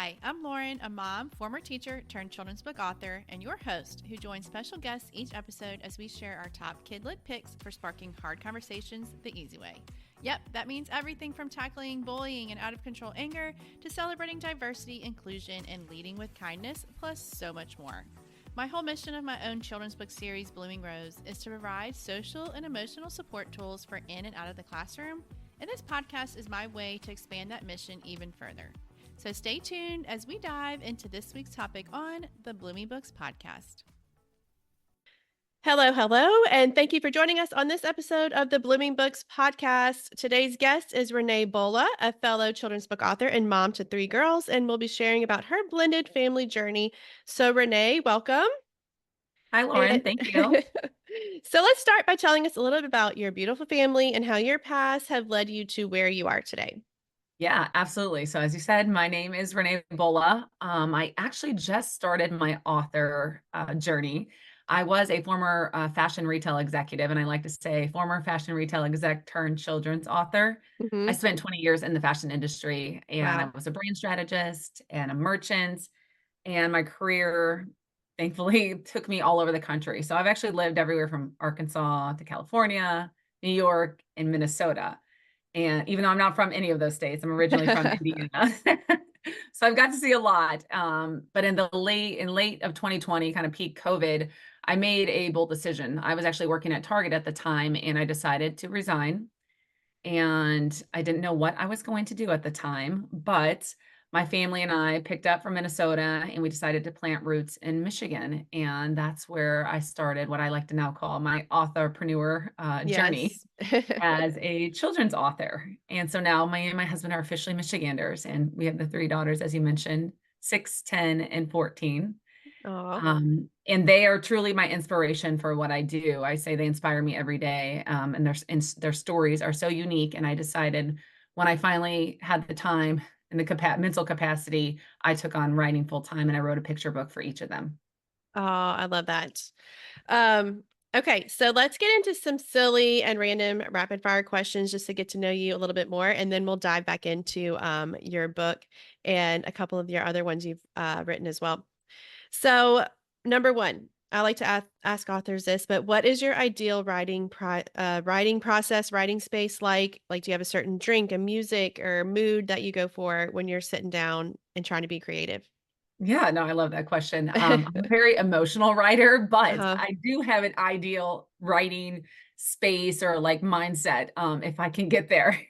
Hi, I'm Lauren, a mom, former teacher turned children's book author, and your host who joins special guests each episode as we share our top kid-lit picks for sparking hard conversations the easy way. Yep, that means everything from tackling bullying and out-of-control anger to celebrating diversity, inclusion, and leading with kindness, plus so much more. My whole mission of my own children's book series, Blooming Rose, is to provide social and emotional support tools for in and out of the classroom, and this podcast is my way to expand that mission even further. So stay tuned as we dive into this week's topic on the Blooming Books podcast. Hello, and thank you for joining us on this episode of the Blooming Books podcast. Today's guest is Renee Bolla, a fellow children's book author and mom to 3 girls, and we'll be sharing about her blended family journey. So Renee, welcome. Hi, Lauren. Thank you. So let's start by telling us a little bit about your beautiful family and how your paths have led you to where you are today. Yeah, absolutely. So as you said, my name is Renee Bolla. I actually just started my author journey. I was a former fashion retail executive, and I like to say former fashion retail exec turned children's author. I spent 20 years in the fashion industry, and I was a brand strategist and a merchant, and my career thankfully took me all over the country. So I've actually lived everywhere from Arkansas to California, New York, and Minnesota. And even though I'm not from any of those states, I'm originally from Indiana. So I've got to see a lot. But in late of 2020, kind of peak COVID, I made a bold decision. I was actually working at Target at the time, and I decided to resign. And I didn't know what I was going to do at the time, but my family and I picked up from Minnesota and we decided to plant roots in Michigan. And that's where I started what I like to now call my authorpreneur journey as a children's author. And so now my husband are officially Michiganders, and we have the 3 daughters, as you mentioned, 6, 10, and 14. And they are truly my inspiration for what I do. I say they inspire me every day. And their stories are so unique. And I decided when I finally had the time and the mental capacity, I took on writing full time, and I wrote a picture book for each of them. Oh, I love that. Okay, so let's get into some silly and random rapid fire questions just to get to know you a little bit more, and then we'll dive back into your book and a couple of your other ones you've written as well. So, number 1, I like to ask authors this, but what is your ideal writing process, writing space like? Like, do you have a certain drink, a music, or mood that you go for when you're sitting down and trying to be creative? Yeah, no, I love that question. I'm a very emotional writer, but Uh-huh. I do have an ideal writing space or like mindset, if I can get there.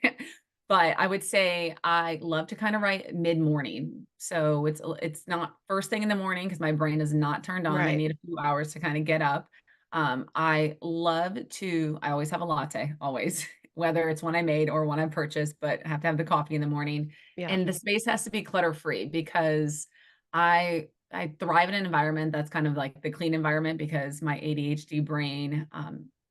But I would say I love to kind of write mid-morning. So it's not first thing in the morning because my brain is not turned on. I Right. need a few hours to kind of get up. I always have a latte, always, whether it's one I made or one I purchased, but I have to have the coffee in the morning. Yeah. And the space has to be clutter-free because I thrive in an environment that's kind of like the clean environment because my ADHD brain,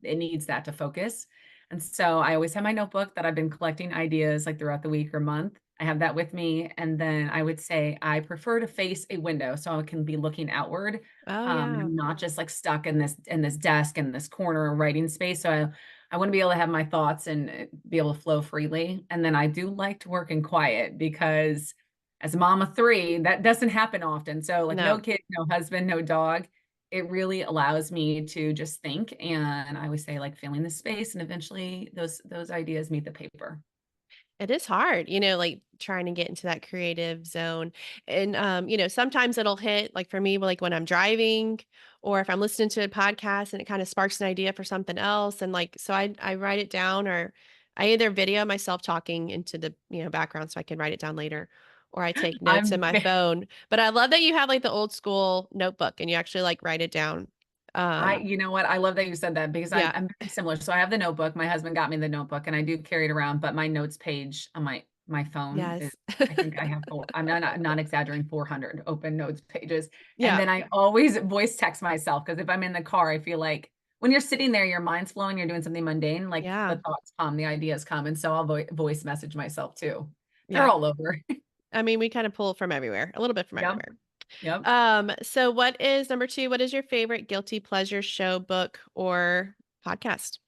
it needs that to focus. And so I always have my notebook that I've been collecting ideas like throughout the week or month. I have that with me. And then I would say I prefer to face a window so I can be looking outward. Oh, yeah. And not just like stuck in this desk in this corner writing space. So I want to be able to have my thoughts and be able to flow freely. And then I do like to work in quiet because as a mom of 3, that doesn't happen often. So like no No. kid, no husband, no dog. It really allows me to just think. And I always say like feeling the space, and eventually those ideas meet the paper. It is hard, like trying to get into that creative zone. And sometimes it'll hit like for me, like when I'm driving or if I'm listening to a podcast and it kind of sparks an idea for something else. And like so I write it down or I either video myself talking into the, background so I can write it down later. Or I take notes in I'm my phone. But I love that you have like the old school notebook and you actually like write it down. you know what? I love that you said that because Yeah. I'm very similar. So I have the notebook. My husband got me the notebook, and I do carry it around, but my notes page on my phone is, Yes. I think I have I'm not exaggerating, 400 open notes pages. And Yeah. then I always voice text myself because if I'm in the car, I feel like when you're sitting there, your mind's flowing, you're doing something mundane, like Yeah. the thoughts come, the ideas come. And so I'll voice message myself too. They're Yeah. all over. I mean, we kind of pull from everywhere, a little bit from Yep. everywhere. Yep. So what is number 2, what is your favorite guilty pleasure show, book, or podcast?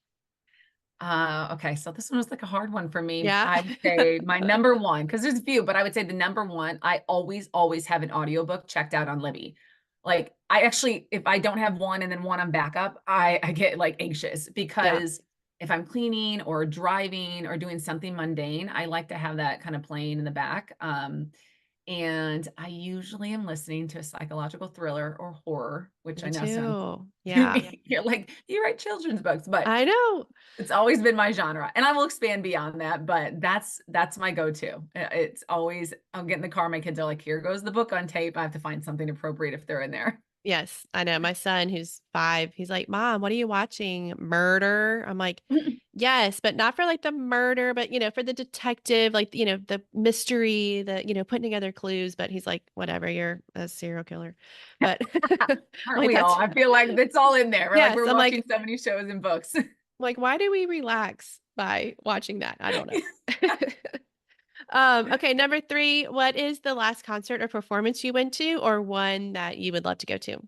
Okay, so this one was like a hard one for me. Yeah. I would say my number one, because there's a few, but I would say the number one, I always have an audiobook checked out on Libby. Like I actually, if I don't have one and then one on backup, I get like anxious Yeah. because if I'm cleaning or driving or doing something mundane, I like to have that kind of playing in the back. And I usually am listening to a psychological thriller or horror, which I Me know sounds too. to Yeah. me, you're like, you write children's books, but I know. it's always been my genre, and I will expand beyond that, but that's my go-to. It's always I'll get in the car, my kids are like, "Here goes the book on tape." I have to find something appropriate if they're in there. Yes, I know. My son, who's 5, he's like, "Mom, what are you watching? Murder?" I'm like, "Yes, but not for like the murder, but for the detective, like, the mystery, putting together clues." But he's like, "Whatever, you're a serial killer." But I'm Aren't like, we all? that's I feel like it's all in there. We're like, yes. we're I'm watching like, so many shows and books. why do we relax by watching that? I don't know. Okay, number 3, what is the last concert or performance you went to or one that you would love to go to?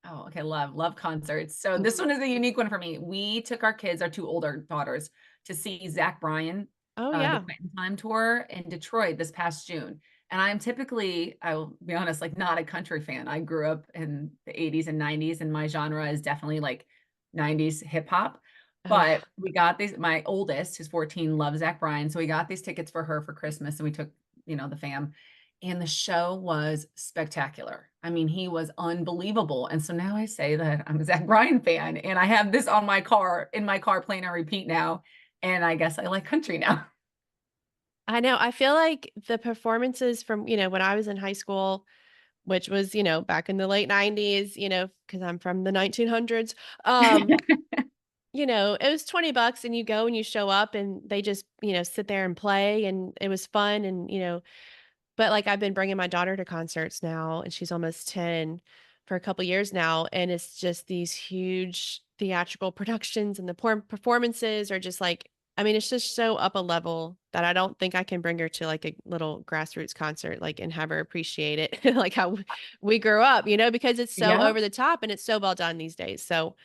Oh, okay. Love concerts. So this Mhm. one is a unique one for me. We took our kids, our 2 older daughters, to see Zach Bryan, Oh, the yeah. Quentin Time tour in Detroit this past June. And I'm typically, I will be honest, like not a country fan. I grew up in the 80s and 90s, and my genre is definitely like 90s hip hop. Oh, yeah. But we got these, my oldest, who's 14, loves Zach Bryan. So we got these tickets for her for Christmas and we took, the fam. And the show was spectacular. I mean, he was unbelievable. And so now I say that I'm a Zach Bryan fan and I have this on in my car playing on repeat now. And I guess I like country now. I know. I feel like the performances from, when I was in high school, which was, back in the late 90s, because I'm from the 1900s. It was $20 and you go and you show up and they just, sit there and play and it was fun and, but like I've been bringing my daughter to concerts now and she's almost 10 for a couple years now and it's just these huge theatrical productions and the performances are just like I mean it's just so up a level that I don't think I can bring her to like a little grassroots concert like and have her appreciate it like how we grew up, because it's so Yep. over the top and it's so well done these days. So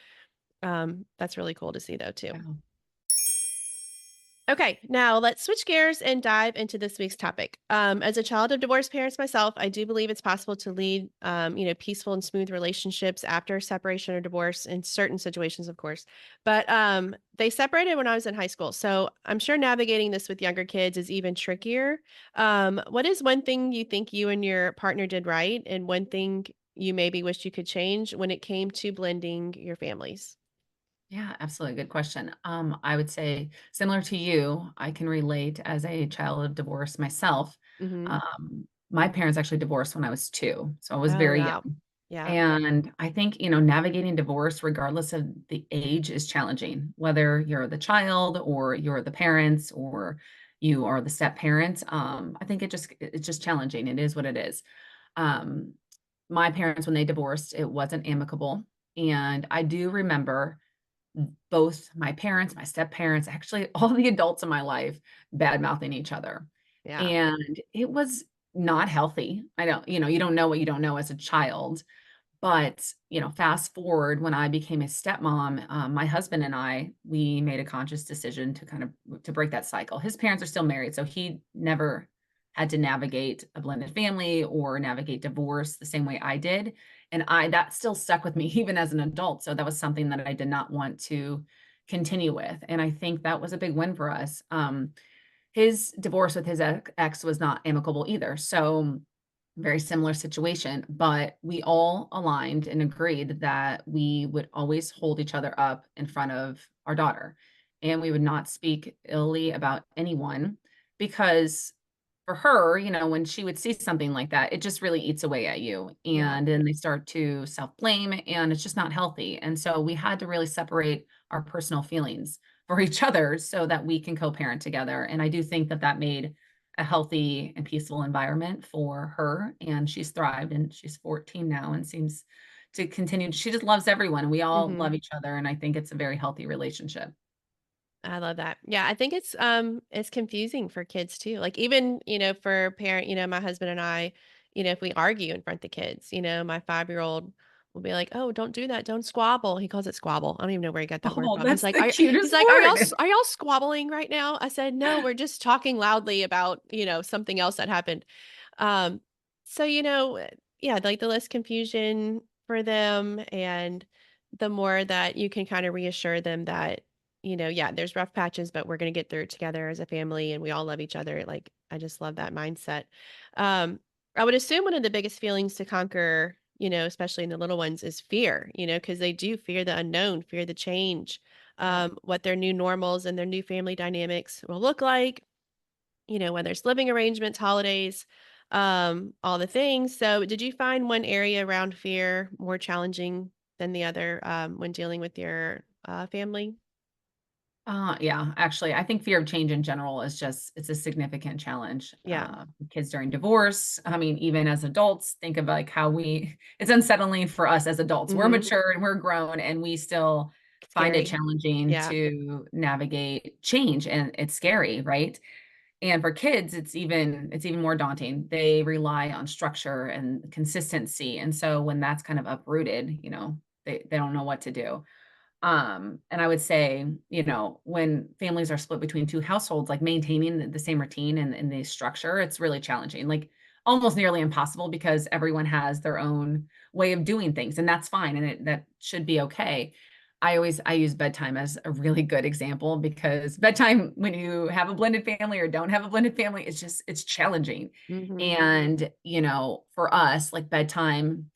that's really cool to see though too. Wow. Okay, now let's switch gears and dive into this week's topic. As a child of divorced parents myself, I do believe it's possible to lead, peaceful and smooth relationships after separation or divorce in certain situations, of course. But they separated when I was in high school, so I'm sure navigating this with younger kids is even trickier. What is one thing you think you and your partner did right, and one thing you maybe wish you could change when it came to blending your families? Yeah, absolutely. Good question. I would say similar to you, I can relate as a child of divorce myself. Hmm. My parents actually divorced when I was 2, so I was Oh very wow, young. yeah, And I think, navigating divorce, regardless of the age, is challenging, whether you're the child or you're the parents or you are the step parent. I think it's just challenging. It is what it is. Um, my parents, when they divorced, it wasn't amicable. And I do remember both my parents, my step parents, actually all the adults in my life bad mouthing each other. yeah, And it was not healthy. I don't, you don't know what you don't know as a child. But, fast forward when I became a stepmom, my husband and we made a conscious decision to kind of to break that cycle. His parents are still married, so he never had to navigate a blended family or navigate divorce the same way I did. And that still stuck with me even as an adult. So that was something that I did not want to continue with. And I think that was a big win for us. His divorce with his ex was not amicable either. So very similar situation, but we all aligned and agreed that we would always hold each other up in front of our daughter and we would not speak illy about anyone because for her, when she would see something like that, it just really eats away at you. yeah. And then they start to self blame, and it's just not healthy. And so we had to really separate our personal feelings for each other so that we can co parent together. And I do think that that made a healthy and peaceful environment for her. And she's thrived and she's 14 now and seems to continue. She just loves everyone. We all Mhm. love each other. And I think it's a very healthy relationship. I love that. Yeah, I think it's confusing for kids too. Like even, for parent, my husband and I, if we argue in front of the kids, my 5-year-old we'll be like, "Oh, don't do that. Don't squabble." He calls it squabble. I don't even know where he got that word Oh, from. He's that's like, the he's cutest like, word. are y'all squabbling right now? I said, "No, we're just talking loudly about, something else that happened." Um, so, yeah, like the less confusion for them, and the more that you can kind of reassure them that, yeah, there's rough patches, but we're going to get through it together as a family and we all love each other. Like, I just love that mindset. Um, I would assume one of the biggest feelings to conquer, especially in the little ones, is fear, because they do fear the unknown, fear the change, Yeah. what their new normals and their new family dynamics will look like, whether it's living arrangements, holidays, all the things. So, did you find one area around fear more challenging than the other when dealing with your family? Yeah, actually, I think fear of change in general it's a significant challenge. Yeah. Kids during divorce, I mean, even as adults, think of like how it's unsettling for us as adults. We're Hmm. mature and we're grown, and we still find it Scary. challenging Yeah. to navigate change, and it's scary, right? And for kids, it's even more daunting. They rely on structure and consistency. And so when that's kind of uprooted, they don't know what to do. And I would say, when families are split between two households, like maintaining the same routine and the structure, it's really challenging, like almost nearly impossible because everyone has their own way of doing things, and that's fine, and that should be okay. I use bedtime as a really good example because bedtime, when you have a blended family or don't have a blended family, it's challenging. Hmm. And for us, like bedtime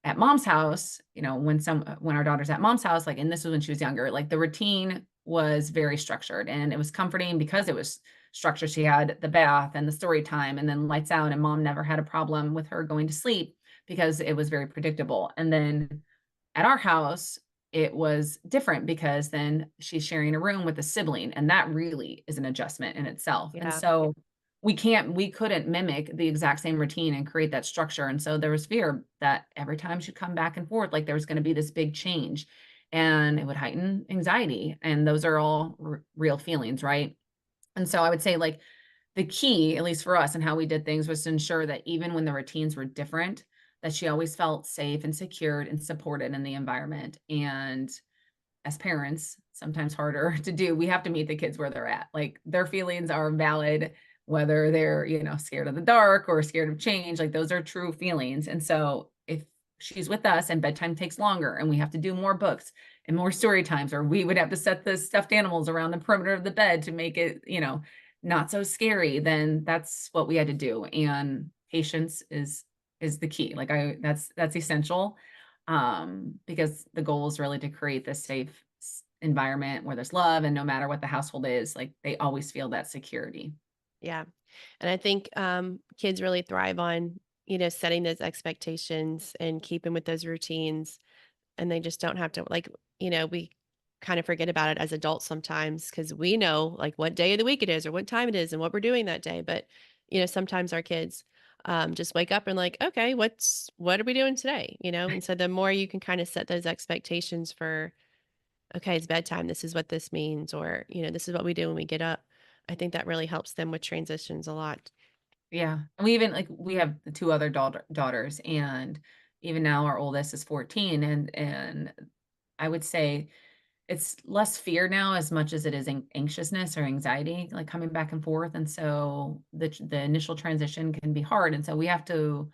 at mom's house, when our daughter's at mom's house, like, and this was when she was younger, like the routine was very structured and it was comforting because it was structured. She had the bath and the story time and then lights out, and mom never had a problem with her going to sleep because it was very predictable. And then at our house, it was different because then she's sharing a room with a sibling, and that really is an adjustment in itself. And Yeah. so we couldn't mimic the exact same routine and create that structure. And so there was fear that every time she'd come back and forth, like there was going to be this big change, and it would heighten anxiety. And those are all real feelings, right? And so I would say, like, the key, at least for us and how we did things, was to ensure that even when the routines were different, that she always felt safe and secured and supported in the environment. And as parents, sometimes harder to do, we have to meet the kids where they're at. Like, their feelings are valid, whether they're, scared of the dark or scared of change, like those are true feelings. And so if she's with us and bedtime takes longer and we have to do more books and more story times, or we would have to set the stuffed animals around the perimeter of the bed to make it, not so scary, then that's what we had to do. And patience is the key. Like, that's essential, because the goal is really to create this safe environment where there's love, and no matter what the household is, like, they always feel that security. Yeah. And I think kids really thrive on, setting those expectations and keeping with those routines. And they just don't have to, like, we kind of forget about it as adults sometimes because we know like what day of the week it is or what time it is and what we're doing that day. But, sometimes our kids just wake up and like, okay, what are we doing today? And so the more you can kind of set those expectations for, okay, it's bedtime. This is what this means, or, this is what we do when we get up. I think that really helps them with transitions a lot. Yeah, and we have the 2 other daughters, and even now our oldest is 14, and I would say it's less fear now as much as it is anxiousness or anxiety, like, coming back and forth. And so the initial transition can be hard, and so we have to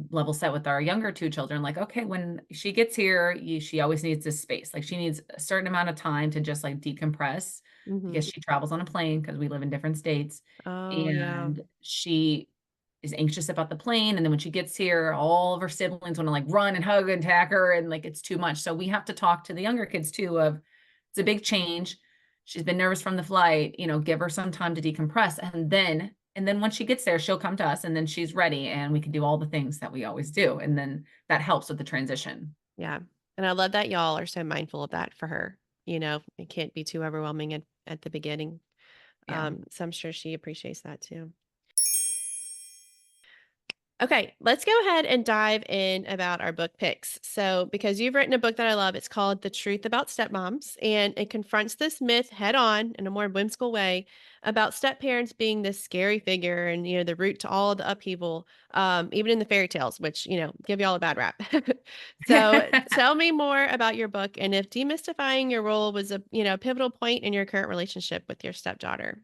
level set with our younger 2 children, like, okay, when she gets here, she always needs this space. Like, she needs a certain amount of time to just, like, decompress Hmm. because she travels on a plane because we live in different states, Oh, yeah. and she is anxious about the plane. And then when she gets here, all of her siblings wanna, like, run and hug and tack her, and, like, it's too much. So we have to talk to the younger kids too of, it's a big change. She's been nervous from the flight, give her some time to decompress, and then once she gets there, she'll come to us, and then she's ready, and we can do all the things that we always do, and then that helps with the transition. Yeah. And I love that y'all are so mindful of that for her. It can't be too overwhelming at the beginning. Yeah. So I'm sure she appreciates that too. Okay, let's go ahead and dive in about our book picks. So, because you've written a book that I love, it's called The Truth About Stepmoms, and it confronts this myth head on in a more whimsical way about step parents being this scary figure and, the root to all of the upheaval, even in the fairy tales, which, give y'all a bad rap. So, tell me more about your book and if demystifying your role was a, pivotal point in your current relationship with your stepdaughter.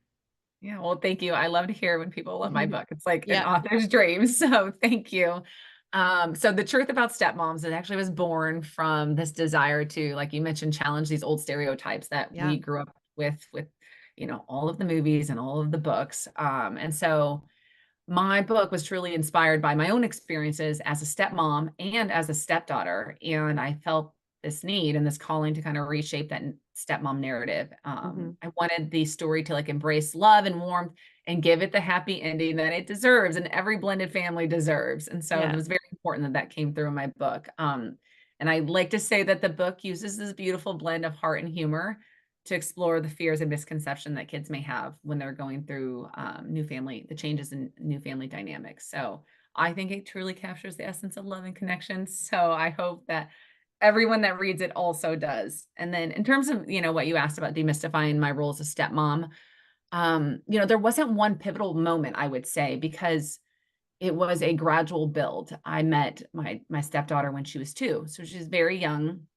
Yeah, well, thank you. I love to hear when people love my book. It's like an Yep. author's dream. So thank you. So the truth about stepmoms, it actually was born from this desire to, like you mentioned, challenge these old stereotypes that Yeah. we grew up with, all of the movies and all of the books. And so my book was truly inspired by my own experiences as a stepmom and as a stepdaughter. And I felt this need and this calling to kind of reshape that stepmom narrative. Hmm. I wanted the story to like embrace love and warmth and give it the happy ending that it deserves and every blended family deserves. And so it Yeah. was very important that that came through in my book. And I like to say that the book uses this beautiful blend of heart and humor to explore the fears and misconception that kids may have when they're going through the changes in new family dynamics. So I think it truly captures the essence of love and connection. So I hope that everyone that reads it also does. And then in terms of, what you asked about demystifying my role as a stepmom, there wasn't one pivotal moment, I would say, because it was a gradual build. I met my stepdaughter when she was 2. So she's very young.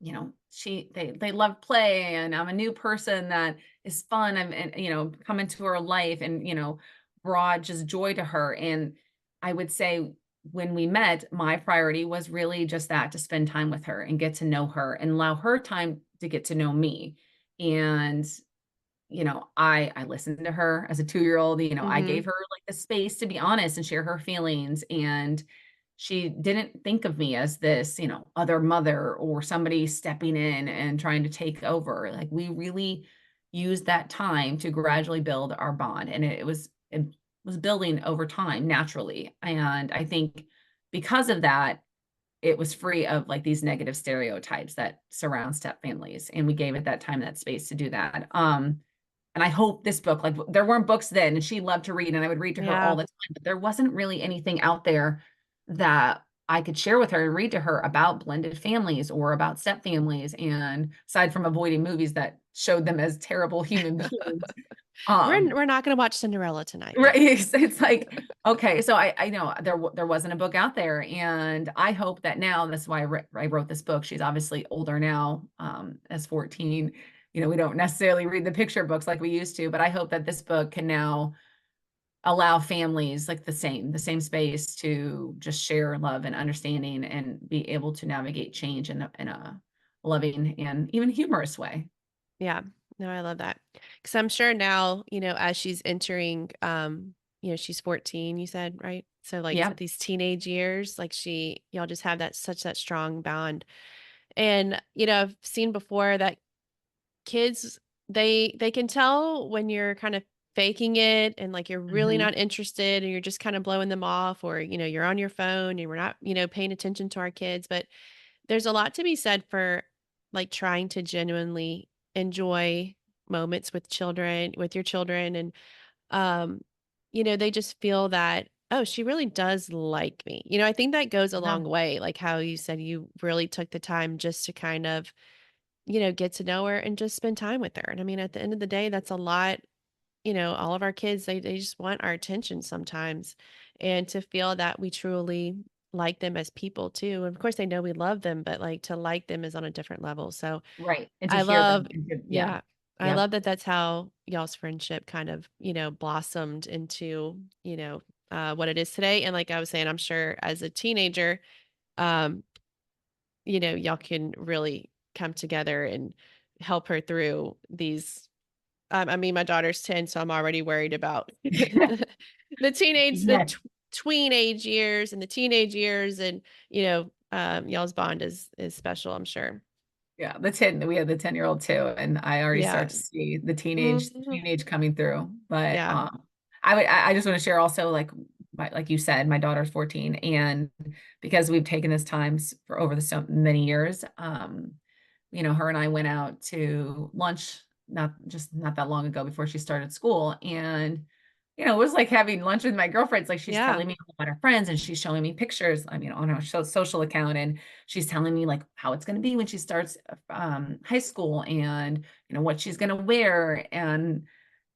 They love play, and I'm a new person that is fun and come into her life and brought just joy to her. And I would say when we met, my priority was really just that, to spend time with her and get to know her and allow her time to get to know me. And I listened to her as a 2-year-old. I Hmm. gave her like the space to be honest and share her feelings. And she didn't think of me as this, other mother or somebody stepping in and trying to take over. Like, we really used that time to gradually build our bond. And it was building over time naturally. And I think because of that, it was free of like these negative stereotypes that surround step families. And we gave it that time and that space to do that. And I hope this book, like there weren't books then, and she loved to read, and I would read to her all Yeah. the time, but there wasn't really anything out there that I could share with her and read to her about blended families or about step families. And aside from avoiding movies that showed them as terrible human beings, um, We're not gonna watch Cinderella tonight. right, Yeah. it's like, okay, so I know there wasn't a book out there, and I hope that now, that's why I wrote this book. She's obviously older now, as 14. We don't necessarily read the picture books like we used to, but I hope that this book can now allow families like the same space to just share love and understanding and be able to navigate change in a loving and even humorous way. Yeah. No, I love that. Because I'm sure now, as she's entering, she's 14, you said, right? So like Yeah. these teenage years, like y'all just have that strong bond. And, I've seen before that kids, they can tell when you're kind of faking it and like you're really Mhm. not interested and you're just kind of blowing them off, or, you're on your phone and we're not, paying attention to our kids. But there's a lot to be said for like trying to genuinely enjoy moments with your children. And, um, they just feel that, oh, she really does like me. I think that goes a Yeah. long way. Like how you said you really took the time just to kind of, get to know her and just spend time with her. And I mean, at the end of the day, that's a lot. All of our kids, they just want our attention sometimes. And to feel that we truly like them as people too. And of course, they know we love them, but like to like them is on a different level. So Right. And to I hear love, them and to, yeah. yeah, I Yep. love that that's how y'all's friendship kind of, blossomed into, what it is today. And like I was saying, I'm sure as a teenager, um, y'all can really come together and help her through these. I mean, my daughter's 10, so I'm already worried about the Yes. tween age years and the teenage years. And, y'all's bond is special, I'm sure. Yeah, we have the 10-year-old too, and I already start Yeah. to see the Mhm. teenage coming through. But, Yeah. I just wanna share also, like you said, my daughter's 14, and because we've taken this time for over the so many years, her and I went out to lunch not that long ago before she started school, and you know, it was like having lunch with my girlfriends. Like she's Yeah. telling me all about her friends and she's showing me pictures, I mean, on her social account. And she's telling me like how it's going to be when she starts high school and, you know, what she's going to wear and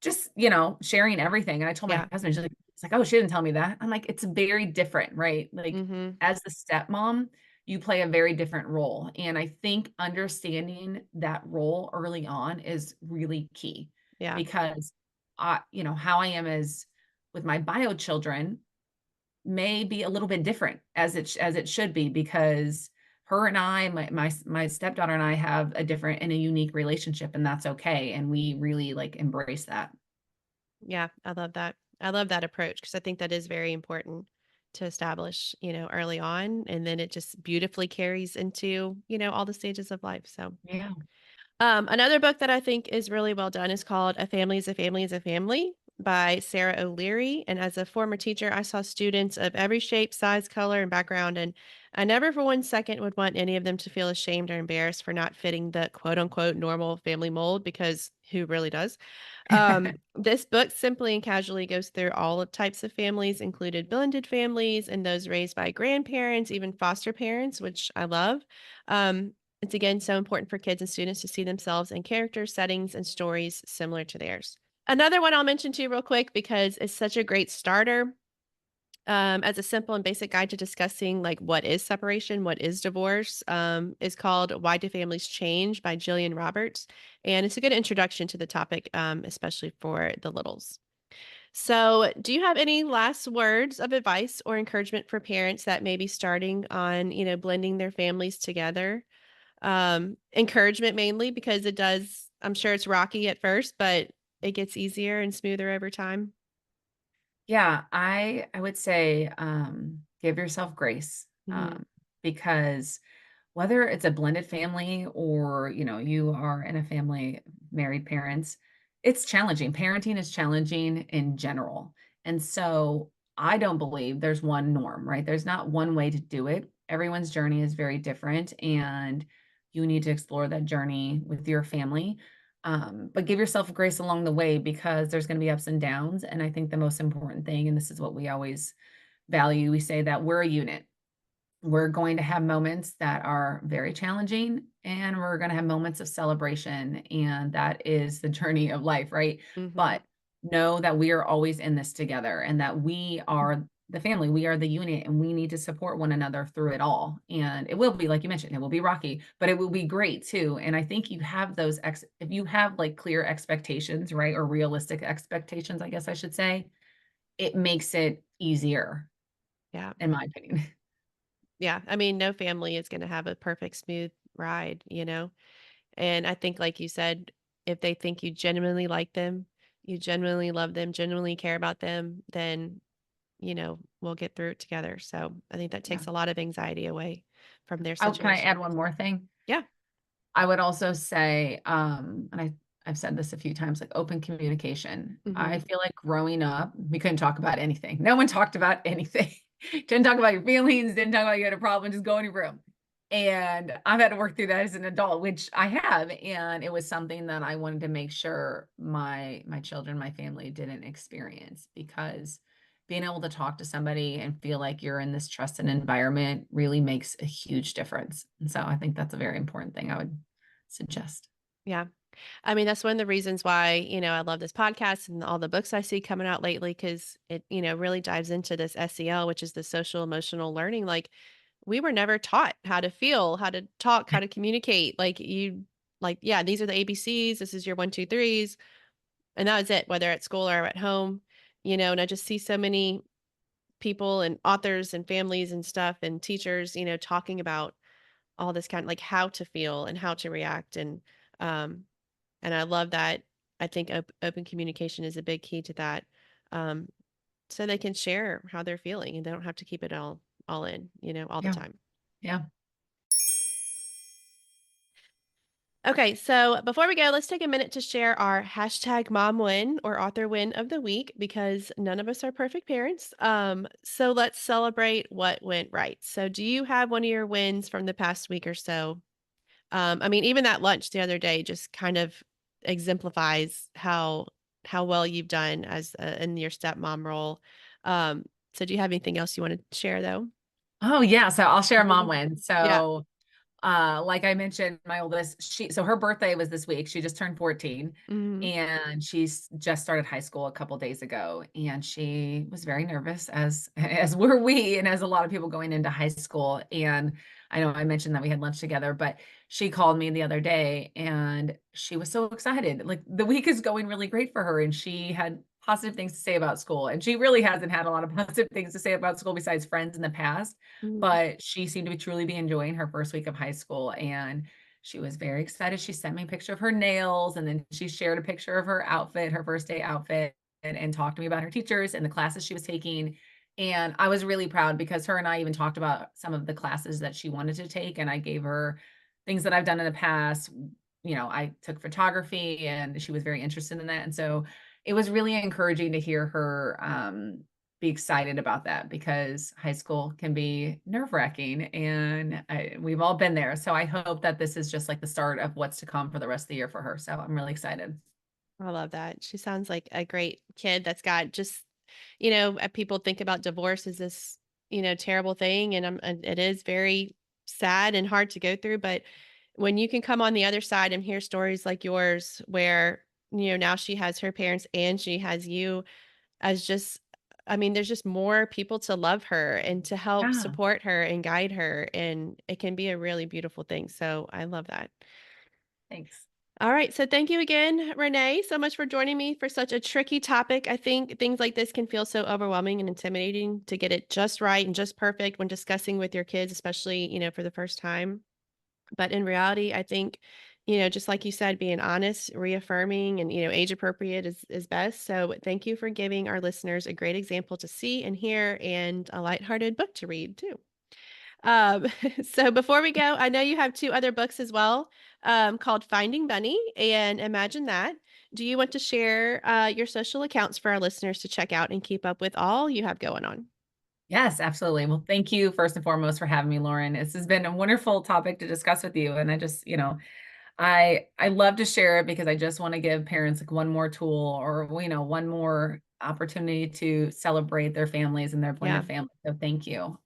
just, you know, sharing everything. And I told my Yeah. husband, he's like, oh, she didn't tell me that. I'm like, it's very different, right? Like Mm-hmm. as the stepmom, you play a very different role. And I think understanding that role early on is really key Yeah. because you know, how I am as with my bio children may be a little bit different as it should be because her and I, my stepdaughter and I have a different and a unique relationship, and that's okay. And we really like embrace that. Yeah. I love that. I love that approach because I think that is very important to establish, early on. And then it just beautifully carries into, all the stages of life. So, Yeah. another book that I think is really well done is called A Family is a Family is a Family by Sarah O'Leary. And as a former teacher, I saw students of every shape, size, color, and background. And I never for one second would want any of them to feel ashamed or embarrassed for not fitting the quote unquote normal family mold because who really does? This book simply and casually goes through all types of families, included blended families and those raised by grandparents, even foster parents, which I love. It's again so important for kids and students to see themselves in characters, settings, and stories similar to theirs. Another one I'll mention too, real quick, because it's such a great starter as a simple and basic guide to discussing like what is separation, what is divorce, is called "Why Do Families Change" by Jillian Roberts, and it's a good introduction to the topic, especially for the littles. So, do you have any last words of advice or encouragement for parents that may be starting on, blending their families together? Encouragement mainly because it does, I'm sure it's rocky at first, but it gets easier and smoother over time. Yeah, I would say give yourself grace Mhm. because whether it's a blended family or, you know, you are in a family, married parents, it's challenging. Parenting is challenging in general. And so I don't believe there's one norm, right? There's not one way to do it. Everyone's journey is very different, and you need to explore that journey with your family. But give yourself grace along the way because there's going to be ups and downs. And I think the most important thing, and this is what we always value, we say that we're a unit. We're going to have moments that are very challenging and we're going to have moments of celebration. And that is the journey of life, right? Mhm. But know that we are always in this together and that we are the family, we are the unit, and we need to support one another through it all. And it will be, like you mentioned, it will be rocky, but it will be great too. And I think you have those, if you have like clear expectations, right? Or realistic expectations, I guess I should say, it makes it easier, Yeah. in my opinion. Yeah. I mean, no family is going to have a perfect smooth ride. And I think, like you said, if they think you genuinely like them, you genuinely love them, genuinely care about them, then, we'll get through it together. So I think that Yeah. takes a lot of anxiety away from their Oh, can I situation. add one more thing? Yeah. I would also say, and I've said this a few times, like open communication. I Hmm. feel like growing up, we couldn't talk about anything. No one talked about anything. Didn't talk about your feelings, didn't talk about you had a problem, just go in your room. And I've had to work through that as an adult, which I have. And it was something that I wanted to make sure my children, my family didn't experience because being able to talk to somebody and feel like you're in this trusted environment really makes a huge difference. And so I think that's a very important thing I would suggest. Yeah. I mean, that's one of the reasons why, I love this podcast and all the books I see coming out lately because it, really dives into this SEL, which is the social emotional learning. Like, we were never taught how to feel, how to talk, how to communicate. Yeah, these are the ABCs. This is your one, two, threes. And that was it, whether at school or at home, and I just see so many people and authors and families and stuff and teachers, talking about all this kind of like how to feel and how to react. Um, and I love that. I think open communication is a big key to that. Um, so they can share how they're feeling and they don't have to keep it all in, all the Yeah. time. Yeah. Okay, so before we go, let's take a minute to share our hashtag mom win or author win of the week because none of us are perfect parents. So let's celebrate what went right. So do you have one of your wins from the past week or so? I mean, even that lunch the other day just kind of exemplifies how well you've done as in your stepmom role. So do you have anything else you want to share though? Oh yeah. So I'll share a mom Mhm. win. Yeah. So like I mentioned, my oldest, so her birthday was this week. She just turned 14 Mhm. and she's just started high school a couple days ago. And she was very nervous as, as were we, and as a lot of people going into high school. And I know I mentioned that we had lunch together, but she called me the other day and she was so excited. Like the week is going really great for her. And she had positive things to say about school. And she really hasn't had a lot of positive things to say about school besides friends in the past, Mhm. but she seemed to be truly be enjoying her first week of high school, and she was very excited. She sent me a picture of her nails, and then she shared a picture of her outfit, her first day outfit, and talked to me about her teachers and the classes she was taking. And I was really proud because her and I even talked about some of the classes that she wanted to take, and I gave her things that I've done in the past. You know, I took photography and she was very interested in that. And so it was really encouraging to hear her be excited about that because high school can be nerve-wracking and we've all been there. So I hope that this is just like the start of what's to come for the rest of the year for her. So I'm really excited. I love that. She sounds like a great kid that's got just, people think about divorce as this, terrible thing. And it is very sad and hard to go through. But when you can come on the other side and hear stories like yours, where, now she has her parents and she has you as just, I mean, there's just more people to love her and to help Yeah, support her and guide her. And it can be a really beautiful thing. So I love that. thanks. All right. So thank you again, Renee, so much for joining me for such a tricky topic. I think things like this can feel so overwhelming and intimidating to get it just right and just perfect when discussing with your kids, especially, for the first time. But in reality, I think, just like you said, being honest, reaffirming, and, age appropriate is best. So thank you for giving our listeners a great example to see and hear and a lighthearted book to read too. Um, so before we go, I know you have two other books as well, called Finding Bunny and Imagine That. Do you want to share your social accounts for our listeners to check out and keep up with all you have going on? Yes, absolutely. Well, thank you first and foremost for having me, Lauren. This has been a wonderful topic to discuss with you. And I just, I love to share it because I just want to give parents like one more tool or one more opportunity to celebrate their families and their Yeah, blended family. So thank you.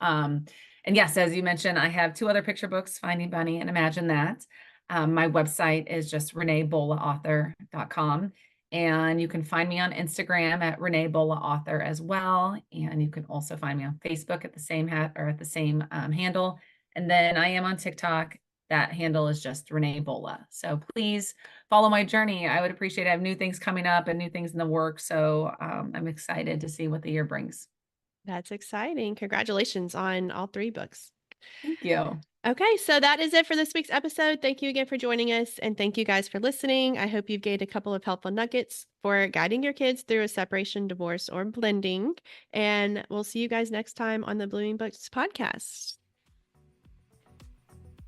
And yes, as you mentioned, I have two other picture books, Finding Bunny and Imagine That. My website is just reneebollaauthor.com. And you can find me on Instagram at Renee Bolla Author as well. And you can also find me on Facebook at the same at the same handle. And then I am on TikTok. That handle is just Renee Bolla. So please follow my journey. I would appreciate it. I have new things coming up and new things in the works. So I'm excited to see what the year brings. that's exciting. Congratulations on all three books. Thank you. Okay, so that is it for this week's episode. Thank you again for joining us, and thank you guys for listening. I hope you've gained a couple of helpful nuggets for guiding your kids through a separation, divorce, or blending. And we'll see you guys next time on the Blooming Books podcast.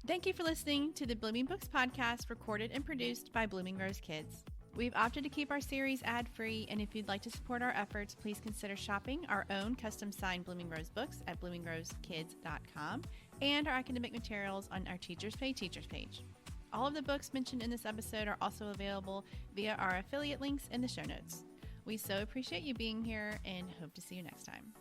Thank you for listening to the Blooming Books podcast, recorded and produced by Blooming Rose Kids. We've opted to keep our series ad-free, and if you'd like to support our efforts, please consider shopping our own custom-signed Blooming Rose books at bloomingrosekids.com and our academic materials on our Teachers Pay Teachers page. All of the books mentioned in this episode are also available via our affiliate links in the show notes. We so appreciate you being here and hope to see you next time.